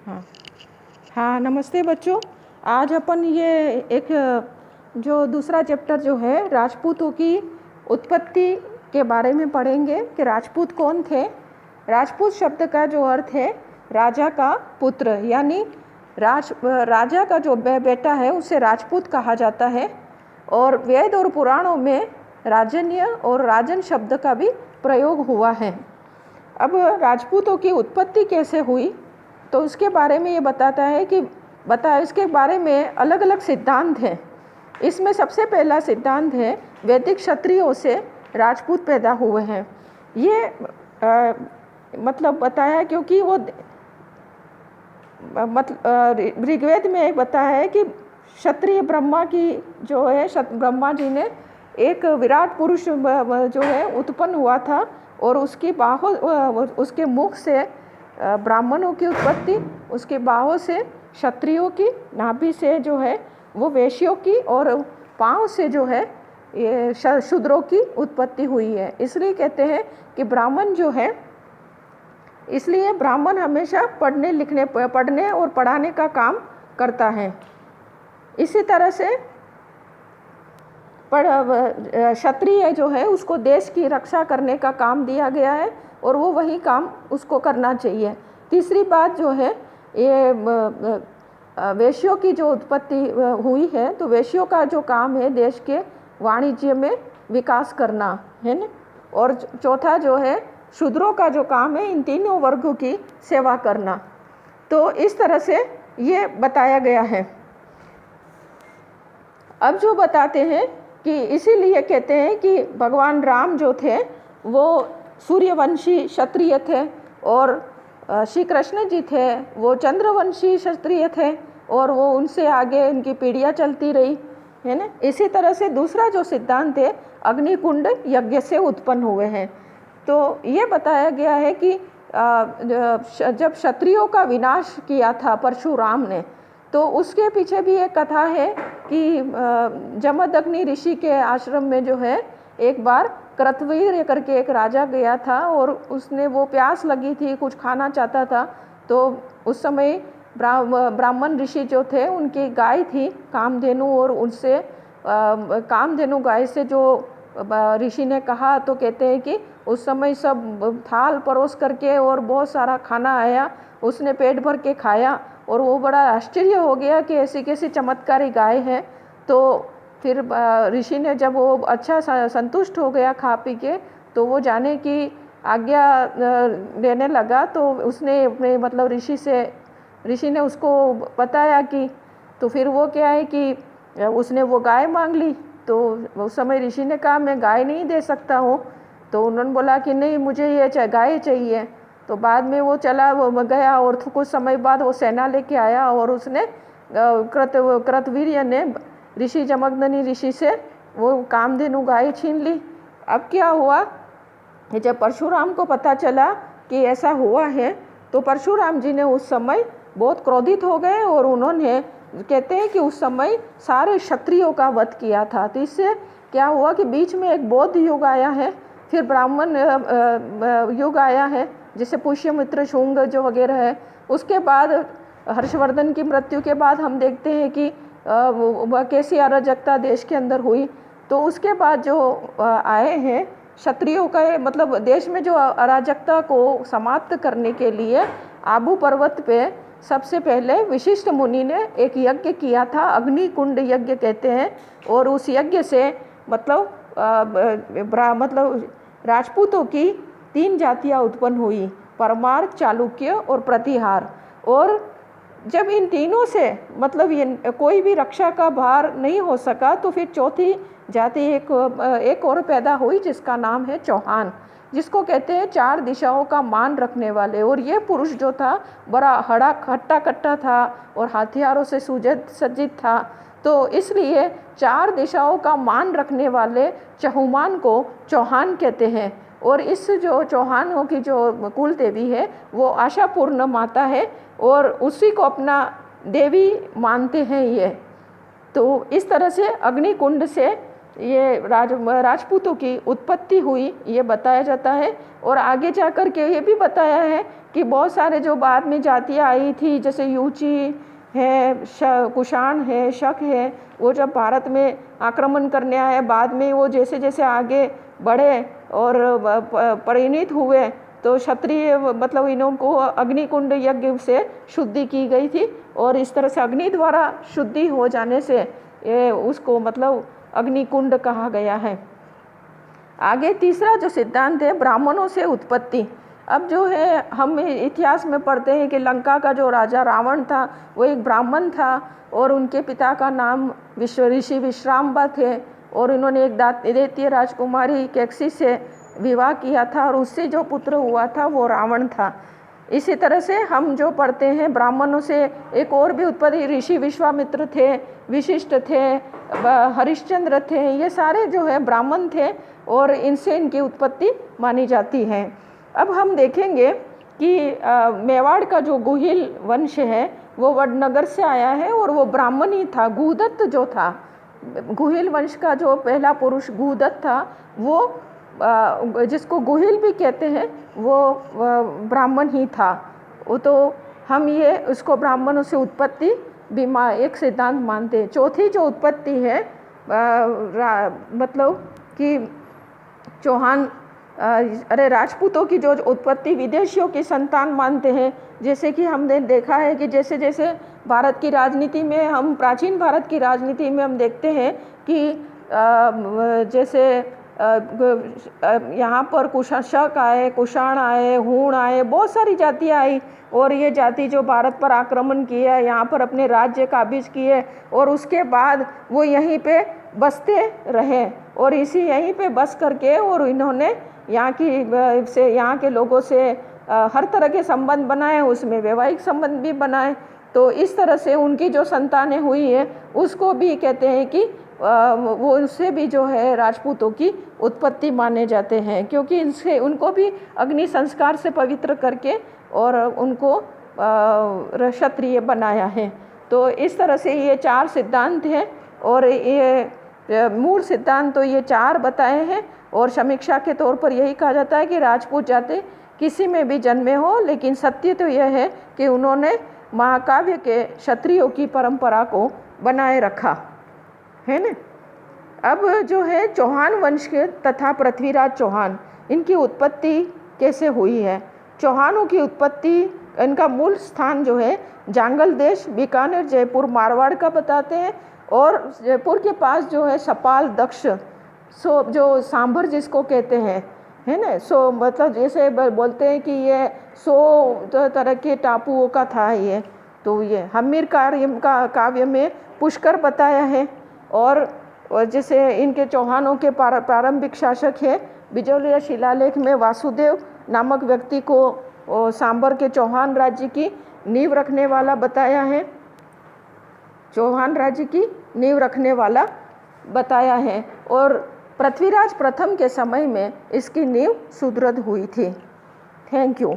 हाँ हाँ, नमस्ते बच्चों। आज अपन ये एक जो दूसरा चैप्टर जो है राजपूतों की उत्पत्ति के बारे में पढ़ेंगे कि राजपूत कौन थे। राजपूत शब्द का जो अर्थ है राजा का पुत्र, यानी राजा का जो बेटा है उसे राजपूत कहा जाता है। और वेद और पुराणों में राजन्य और राजन शब्द का भी प्रयोग हुआ है। अब राजपूतों की उत्पत्ति कैसे हुई तो उसके बारे में ये बताता है कि इसके बारे में अलग अलग सिद्धांत हैं। इसमें सबसे पहला सिद्धांत है वैदिक क्षत्रियों से राजपूत पैदा हुए हैं। ये मतलब बताया क्योंकि वो ऋग्वेद में बताया है कि क्षत्रिय ब्रह्मा की जो है ब्रह्मा जी ने एक विराट पुरुष जो है उत्पन्न हुआ था और उसकी बाहों उसके मुख से ब्राह्मणों की उत्पत्ति, उसके बाहों से क्षत्रियों की, नाभि से जो है वो वैश्यों की और पाँव से जो है ये शूद्रों की उत्पत्ति हुई है। इसलिए कहते हैं कि ब्राह्मण जो है, इसलिए ब्राह्मण हमेशा पढ़ने और पढ़ाने का काम करता है। इसी तरह से क्षत्रिय जो है उसको देश की रक्षा करने का काम दिया गया है और वो वही काम उसको करना चाहिए। तीसरी बात जो है ये वैश्यों की जो उत्पत्ति हुई है, तो वैश्यों का जो काम है देश के वाणिज्य में विकास करना है ना। और चौथा जो है शूद्रों का जो काम है इन तीनों वर्गों की सेवा करना। तो इस तरह से ये बताया गया है। अब जो बताते हैं कि इसीलिए कहते हैं कि भगवान राम जो थे वो सूर्यवंशी क्षत्रिय थे और श्री कृष्ण जी थे वो चंद्रवंशी क्षत्रिय थे और वो उनसे आगे उनकी पीढ़ियाँ चलती रही है ना। इसी तरह से दूसरा जो सिद्धांत है अग्निकुंड यज्ञ से उत्पन्न हुए हैं। तो ये बताया गया है कि जब क्षत्रियों का विनाश किया था परशुराम ने, तो उसके पीछे भी एक कथा है कि जमदग्नि ऋषि के आश्रम में जो है एक बार कृतवीर करके एक राजा गया था और उसने वो प्यास लगी थी, कुछ खाना चाहता था। तो उस समय ब्राह्मण ऋषि जो थे उनकी गाय थी कामधेनु, और उनसे कामधेनु गाय से जो ऋषि ने कहा तो कहते हैं कि उस समय सब थाल परोस करके और बहुत सारा खाना आया, उसने पेट भर के खाया और वो बड़ा आश्चर्य हो गया कि ऐसी कैसी चमत्कारी गाय है। तो फिर ऋषि ने जब वो अच्छा संतुष्ट हो गया खा पी के, तो वो जाने की आज्ञा देने लगा। तो उसने अपने मतलब ऋषि ने उसको बताया कि, तो फिर वो क्या है कि उसने वो गाय मांग ली। तो उस समय ऋषि ने कहा मैं गाय नहीं दे सकता हूँ। तो उन्होंने बोला कि नहीं, मुझे ये गाय चाहिए। तो बाद में वो गया और कुछ समय बाद वो सेना लेके आया और उसने कृतवीर्य ने ऋषि जमदग्नि ऋषि से वो कामधेनु गाय छीन ली। अब क्या हुआ कि जब परशुराम को पता चला कि ऐसा हुआ है, तो परशुराम जी ने उस समय बहुत क्रोधित हो गए और उन्होंने कहते हैं कि उस समय सारे क्षत्रियों का वध किया था। तो इससे क्या हुआ कि बीच में एक बौद्ध युग आया है, फिर ब्राह्मण युग आया है जिसे पुष्यमित्र शुंग जो वगैरह है। उसके बाद हर्षवर्धन की मृत्यु के बाद हम देखते हैं कि कैसी अराजकता देश के अंदर हुई। तो उसके बाद जो आए हैं क्षत्रियों का मतलब देश में जो अराजकता को समाप्त करने के लिए आबू पर्वत पे सबसे पहले विशिष्ट मुनि ने एक यज्ञ किया था, अग्निकुंड यज्ञ कहते हैं। और उस यज्ञ से मतलब राजपूतों की 3 जातियाँ उत्पन्न हुई, परमार, चालुक्य और प्रतिहार। और जब इन तीनों से मतलब ये कोई भी रक्षा का भार नहीं हो सका, तो फिर चौथी जाति एक और पैदा हुई जिसका नाम है चौहान, जिसको कहते हैं 4 दिशाओं का मान रखने वाले। और ये पुरुष जो था बड़ा हट्टा कट्टा था और हथियारों से सज्जित था। तो इसलिए 4 दिशाओं का मान रखने वाले चहुमान को चौहान कहते हैं। और इस जो चौहानों की जो कुल देवी है वो आशापूर्ण माता है और उसी को अपना देवी मानते हैं ये। तो इस तरह से अग्निकुंड से ये राजपूतों की उत्पत्ति हुई ये बताया जाता है। और आगे जाकर के ये भी बताया है कि बहुत सारे जो बाद में जातियाँ आई थी, जैसे यूची है, कुषाण है, शक है, वो जब भारत में आक्रमण करने आए, बाद में वो जैसे जैसे आगे बढ़े और परिणित हुए, तो क्षत्रिय मतलब इनको अग्निकुंड यज्ञ से शुद्धि की गई थी, और इस तरह से अग्नि द्वारा शुद्धि हो जाने से ये उसको मतलब अग्निकुंड कहा गया है। आगे तीसरा जो सिद्धांत है, ब्राह्मणों से उत्पत्ति। अब जो है हम इतिहास में पढ़ते हैं कि लंका का जो राजा रावण था वो एक ब्राह्मण था, और उनके पिता का नाम ऋषि विश्राम्बा थे, और उन्होंने एक दैत्य राजकुमारी कैकसी से विवाह किया था, और उससे जो पुत्र हुआ था वो रावण था। इसी तरह से हम जो पढ़ते हैं ब्राह्मणों से एक और भी उत्पत्ति, ऋषि विश्वामित्र थे, विशिष्ट थे, हरिश्चंद्र थे, ये सारे जो है ब्राह्मण थे, और इनसे इनकी उत्पत्ति मानी जाती है। अब हम देखेंगे कि मेवाड़ का जो गुहिल वंश है वो वडनगर से आया है, और वो ब्राह्मण ही था। गुहदत्त जो था, गुहिल वंश का जो पहला पुरुष गुहदत्त था, वो जिसको गुहिल भी कहते हैं, वो ब्राह्मण ही था। वो तो हम ये उसको ब्राह्मणों से उत्पत्ति भी एक सिद्धांत मानते हैं। चौथी जो उत्पत्ति है मतलब कि चौहान राजपूतों की जो उत्पत्ति विदेशियों की संतान मानते हैं। जैसे कि हमने देखा है कि जैसे जैसे भारत की राजनीति में, हम प्राचीन भारत की राजनीति में हम देखते हैं कि जैसे यहाँ पर शक आए, कुषाण आए, हूण आए, बहुत सारी जातियाँ आई, और ये जाति जो भारत पर आक्रमण किया, यहाँ पर अपने राज्य काबिज किए, और उसके बाद वो यहीं पे बसते रहे, और इसी यहीं पे बस करके और इन्होंने यहाँ के लोगों से हर तरह के संबंध बनाए, उसमें वैवाहिक संबंध भी बनाए। तो इस तरह से उनकी जो संतानें हुई है उसको भी कहते हैं कि वो उससे भी जो है राजपूतों की उत्पत्ति माने जाते हैं, क्योंकि इनसे उनको भी अग्नि संस्कार से पवित्र करके और उनको क्षत्रिय बनाया है। तो इस तरह से ये 4 सिद्धांत हैं, और ये मूल सिद्धांत तो ये 4 बताए हैं, और समीक्षा के तौर पर यही कहा जाता है कि राजपूत जाति किसी में भी जन्मे हो, लेकिन सत्य तो यह है कि उन्होंने महाकाव्य के क्षत्रियों की परंपरा को बनाए रखा है ना। अब जो है चौहान वंश के तथा पृथ्वीराज चौहान, इनकी उत्पत्ति कैसे हुई है। चौहानों की उत्पत्ति, इनका मूल स्थान जो है जांगल देश, बीकानेर, जयपुर, मारवाड़ का बताते हैं, और जयपुर के पास जो है सपाल दक्ष, सो जो सांभर जिसको कहते हैं, है ना। सो मतलब जैसे बोलते हैं कि ये 100 तरह के टापुओं का था ये। तो ये हम्मीर काव्य में पुष्कर बताया है, और जैसे इनके चौहानों के प्रारंभिक शासक है बिजौलिया शिलालेख में वासुदेव नामक व्यक्ति को सांबर के चौहान राज्य की नींव रखने वाला बताया है, चौहान राज्य की नींव रखने वाला बताया है, और पृथ्वीराज प्रथम के समय में इसकी नींव सुदृढ़ हुई थी। Thank you.